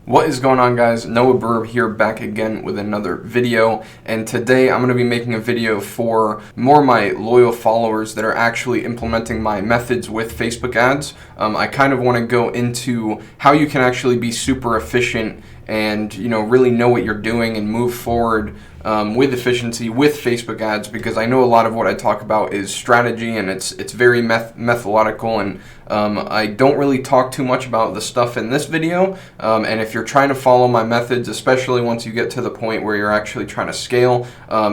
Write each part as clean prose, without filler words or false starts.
What is going on, guys? Noah Brewer here, back again with another video, and today I'm going to be making a video for more of my loyal followers that are actually implementing my methods with Facebook ads. I kind of want to go into how you can actually be super efficient and really know what you're doing and move forward with efficiency with Facebook ads, because I know a lot of what I talk about is strategy and it's very methodological, and I don't really talk too much about the stuff in this video, and if you're trying to follow my methods, especially once you get to the point where you're actually trying to scale,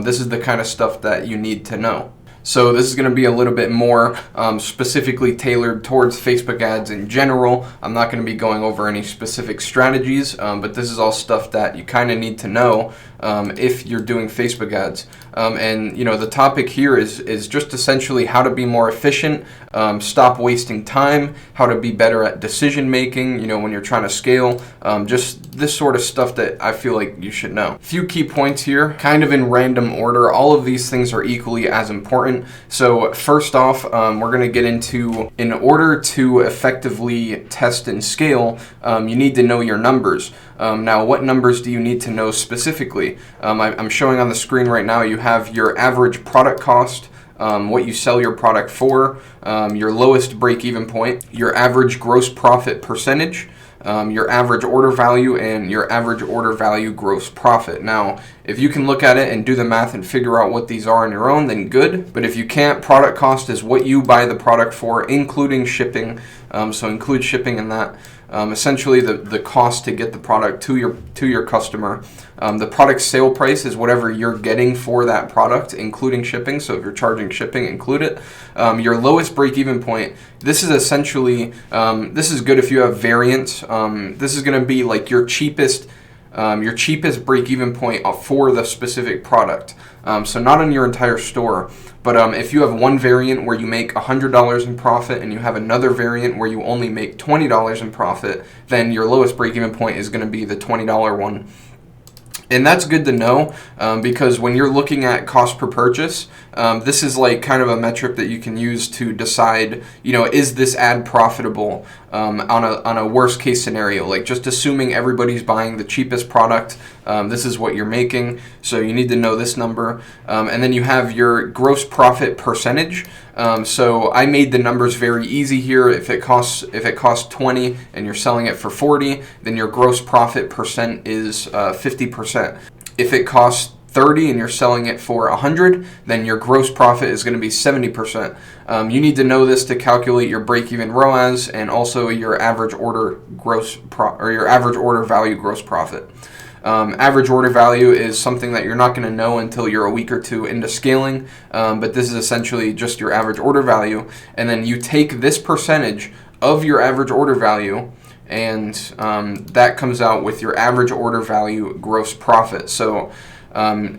this is the kind of stuff that you need to know. So this is going to be a little bit more specifically tailored towards Facebook ads in general. I'm not going to be going over any specific strategies, but this is all stuff that you kind of need to know if you're doing Facebook ads. And the topic here is just essentially how to be more efficient, stop wasting time, how to be better at decision making, when you're trying to scale, just this sort of stuff that I feel like you should know. A few key points here, kind of in random order. All of these things are equally as important. So first off, we're going to get into, in order to effectively test and scale, you need to know your numbers. Now, what numbers do you need to know specifically? I'm showing on the screen right now, you have your average product cost, what you sell your product for, your lowest break-even point, your average gross profit percentage, your average order value, and your average order value gross profit. Now, if you can look at it and do the math and figure out what these are on your own, then good. But if you can't, product cost is what you buy the product for, including shipping. So include shipping in that. Essentially, the cost to get the product to your customer. The product sale price is whatever you're getting for that product, including shipping. So if you're charging shipping, include it. Your lowest break-even point. This is essentially, this is good if you have variance. This is going to be like your cheapest break-even point for the specific product. So not on your entire store, but if you have one variant where you make $100 in profit and you have another variant where you only make $20 in profit, then your lowest break-even point is going to be the $20 one. And that's good to know, because when you're looking at cost per purchase, this is like kind of a metric that you can use to decide, is this ad profitable on a worst case scenario? Like, just assuming everybody's buying the cheapest product, this is what you're making. So you need to know this number. And then you have your gross profit percentage. So I made the numbers very easy here. If it costs 20 and you're selling it for 40, then your gross profit percent is 50%. If it costs 30 and you're selling it for 100, then your gross profit is going to be 70%. You need to know this to calculate your break-even ROAS and also your average order average order value gross profit. Average order value is something that you're not going to know until you're a week or two into scaling, but this is essentially just your average order value, and then you take this percentage of your average order value, and that comes out with your average order value gross profit. So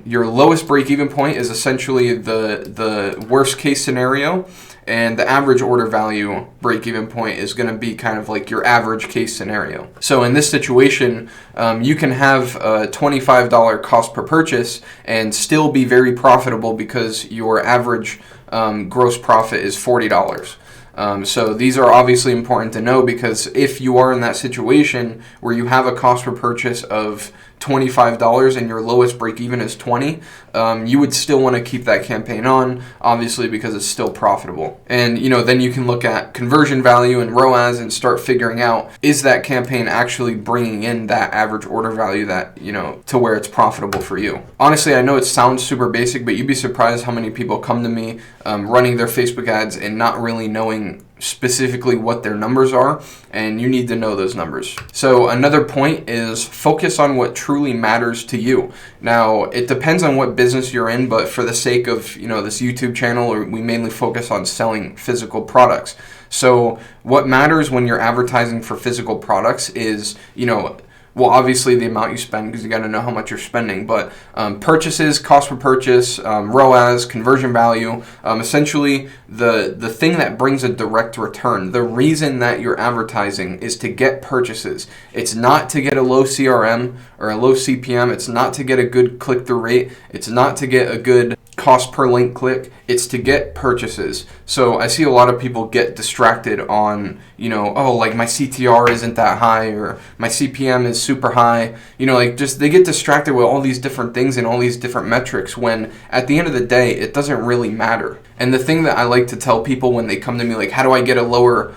your lowest break-even point is essentially the worst case scenario, and the average order value break-even point is going to be kind of like your average case scenario. So in this situation, you can have a $25 cost per purchase and still be very profitable because your average gross profit is $40. So these are obviously important to know, because if you are in that situation where you have a cost per purchase of $25 and your lowest break even is 20, you would still want to keep that campaign on, obviously, because it's still profitable. And then you can look at conversion value and ROAS and start figuring out, is that campaign actually bringing in that average order value that to where it's profitable for you. Honestly, I know it sounds super basic, but you'd be surprised how many people come to me running their Facebook ads and not really knowing specifically what their numbers are, and you need to know those numbers. So another point is focus on what truly matters to you. Now, it depends on what business you're in, but for the sake of this YouTube channel, we mainly focus on selling physical products. So what matters when you're advertising for physical products is well, obviously the amount you spend, because you got to know how much you're spending, but purchases, cost per purchase, ROAS, conversion value, essentially the thing that brings a direct return. The reason that you're advertising is to get purchases. It's not to get a low CRM or a low CPM. It's not to get a good click-through rate. It's not to get a good cost per link click. It's to get purchases. So I see a lot of people get distracted on, oh, like my CTR isn't that high, or my CPM is super high. Like just they get distracted with all these different things and all these different metrics when at the end of the day, it doesn't really matter. And the thing that I like to tell people when they come to me, like, how do I get a lower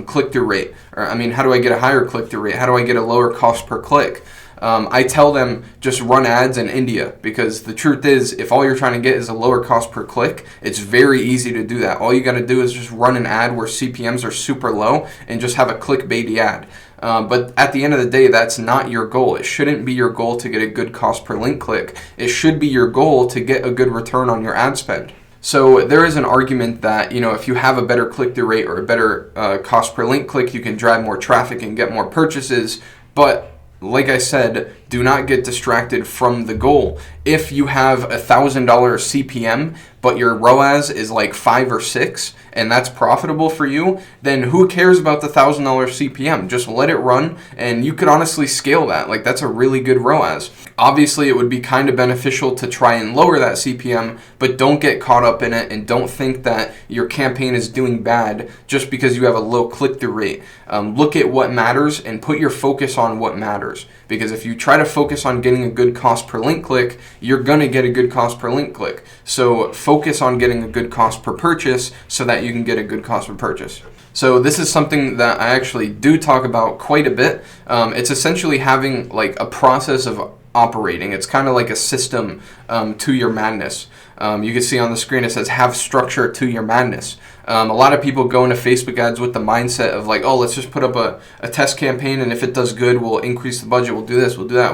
click-through rate? Or how do I get a higher click-through rate? How do I get a lower cost per click? I tell them just run ads in India, because the truth is, if all you're trying to get is a lower cost per click, it's very easy to do that. All you got to do is just run an ad where CPMs are super low and just have a clickbaity ad. But at the end of the day, that's not your goal. It shouldn't be your goal to get a good cost per link click. It should be your goal to get a good return on your ad spend. So there is an argument that, if you have a better click-through rate or a better cost per link click, you can drive more traffic and get more purchases. But like I said, do not get distracted from the goal. If you have $1,000 CPM, but your ROAS is like 5 or 6, and that's profitable for you, then who cares about the $1,000 CPM? Just let it run, and you could honestly scale that. Like, that's a really good ROAS. Obviously, it would be kind of beneficial to try and lower that CPM, but don't get caught up in it, and don't think that your campaign is doing bad just because you have a low click-through rate. Look at what matters and put your focus on what matters. Because if you try to focus on getting a good cost per link click, you're going to get a good cost per link click. So focus on getting a good cost per purchase so that you can get a good cost per purchase. So this is something that I actually do talk about quite a bit. It's essentially having like a process of operating. It's kind of like a system to your madness. You can see on the screen it says have structure to your madness. A lot of people go into Facebook ads with the mindset of like, oh, let's just put up a test campaign, and if it does good, we'll increase the budget, we'll do this, we'll do that,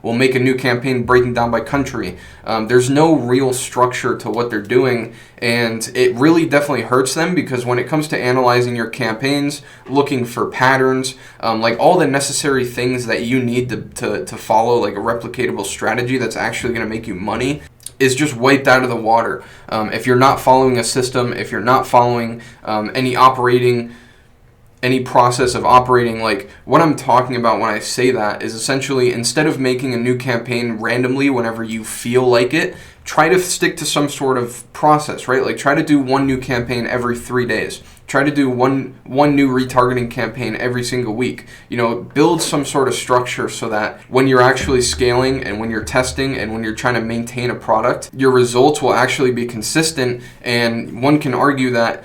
we'll make a new campaign breaking down by country. There's no real structure to what they're doing, and it really definitely hurts them, because when it comes to analyzing your campaigns, looking for patterns, like all the necessary things that you need to follow like a replicatable strategy that's actually going to make you money, is just wiped out of the water. If you're not following a system, if you're not following any process of operating, like what I'm talking about when I say that is essentially, instead of making a new campaign randomly whenever you feel like it, try to stick to some sort of process, right? Like try to do one new campaign every 3 days. Try to do one new retargeting campaign every single week. Build some sort of structure so that when you're actually scaling and when you're testing and when you're trying to maintain a product, your results will actually be consistent. And one can argue that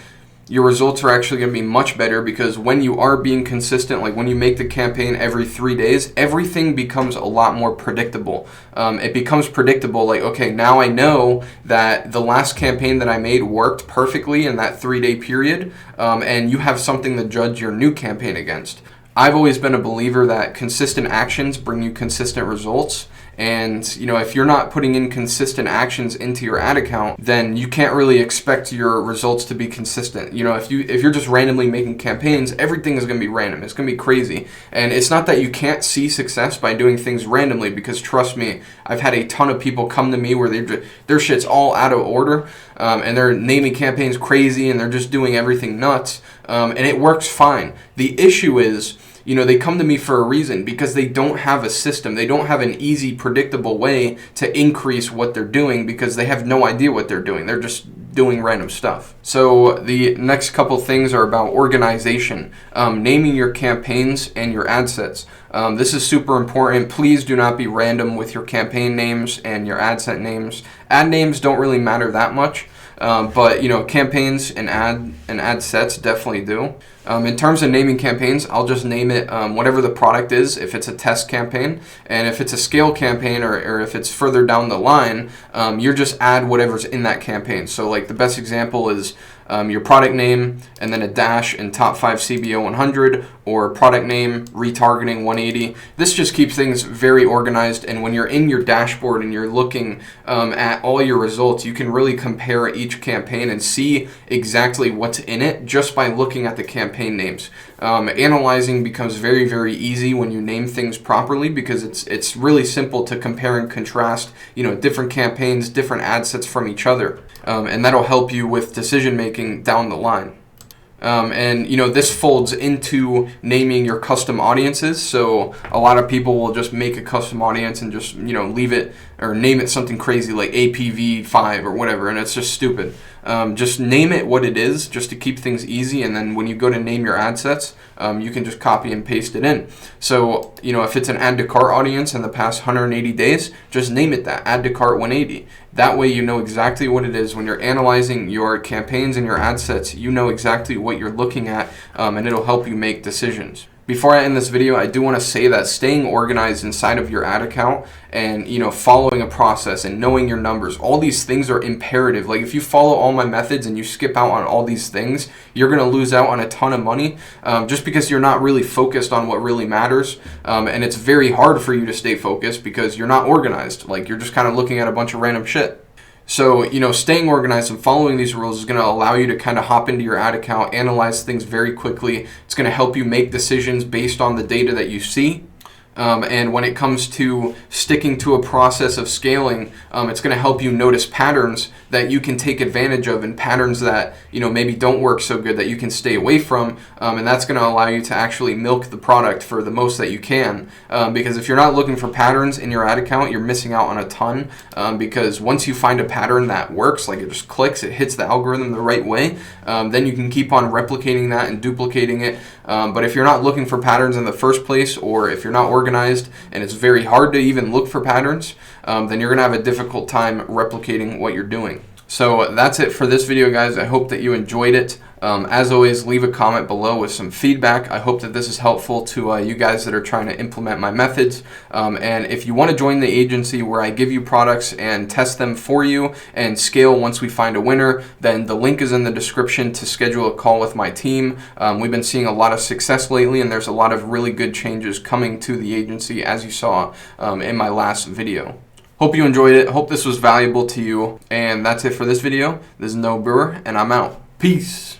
your results are actually going to be much better, because when you are being consistent, like when you make the campaign every 3 days, everything becomes a lot more predictable. It becomes predictable, like, okay, now I know that the last campaign that I made worked perfectly in that 3-day period, and you have something to judge your new campaign against. I've always been a believer that consistent actions bring you consistent results. And, if you're not putting in consistent actions into your ad account, then you can't really expect your results to be consistent. If you're just randomly making campaigns, everything is going to be random. It's going to be crazy. And it's not that you can't see success by doing things randomly, because trust me, I've had a ton of people come to me where their shit's all out of order, and they're naming campaigns crazy, and they're just doing everything nuts, and it works fine. The issue is, they come to me for a reason, because they don't have a system. They don't have an easy, predictable way to increase what they're doing, because they have no idea what they're doing. They're just doing random stuff. So the next couple things are about organization, naming your campaigns and your ad sets. This is super important. Please do not be random with your campaign names and your ad set names. Ad names don't really matter that much. But campaigns and ad sets definitely do. In terms of naming campaigns, I'll just name it whatever the product is, if it's a test campaign, and if it's a scale campaign, or if it's further down the line, you're just add whatever's in that campaign. So like the best example is your product name and then a dash and top 5 CBO 100, or product name, retargeting 180. This just keeps things very organized, and when you're in your dashboard and you're looking at all your results, you can really compare each campaign and see exactly what's in it just by looking at the campaign names. Analyzing becomes very, very easy when you name things properly, because it's really simple to compare and contrast different campaigns, different ad sets from each other, and that'll help you with decision making down the line. And this folds into naming your custom audiences. So a lot of people will just make a custom audience and just leave it or name it something crazy like APV5 or whatever, and it's just stupid. Just name it what it is, just to keep things easy, and then when you go to name your ad sets, you can just copy and paste it in. So if it's an add to cart audience in the past 180 days, just name it that, add to cart 180. That way you know exactly what it is. When you're analyzing your campaigns and your ad sets, you know exactly what you're looking at, and it'll help you make decisions. Before I end this video, I do want to say that staying organized inside of your ad account and following a process and knowing your numbers, all these things are imperative. Like if you follow all my methods and you skip out on all these things, you're going to lose out on a ton of money just because you're not really focused on what really matters. And it's very hard for you to stay focused because you're not organized. Like you're just kind of looking at a bunch of random shit. So, staying organized and following these rules is going to allow you to kind of hop into your ad account, analyze things very quickly. It's going to help you make decisions based on the data that you see. And when it comes to sticking to a process of scaling, it's going to help you notice patterns that you can take advantage of, and patterns that maybe don't work so good that you can stay away from. And that's going to allow you to actually milk the product for the most that you can. Because if you're not looking for patterns in your ad account, you're missing out on a ton. Because once you find a pattern that works, like it just clicks, it hits the algorithm the right way, then you can keep on replicating that and duplicating it. But if you're not looking for patterns in the first place, or if you're not organized and it's very hard to even look for patterns, then you're going to have a difficult time replicating what you're doing. So that's it for this video, guys. I hope that you enjoyed it. As always, leave a comment below with some feedback. I hope that this is helpful to you guys that are trying to implement my methods. And if you want to join the agency where I give you products and test them for you and scale once we find a winner, then the link is in the description to schedule a call with my team. We've been seeing a lot of success lately, and there's a lot of really good changes coming to the agency, as you saw in my last video. Hope you enjoyed it. Hope this was valuable to you. And that's it for this video. This is Brewer, and I'm out. Peace.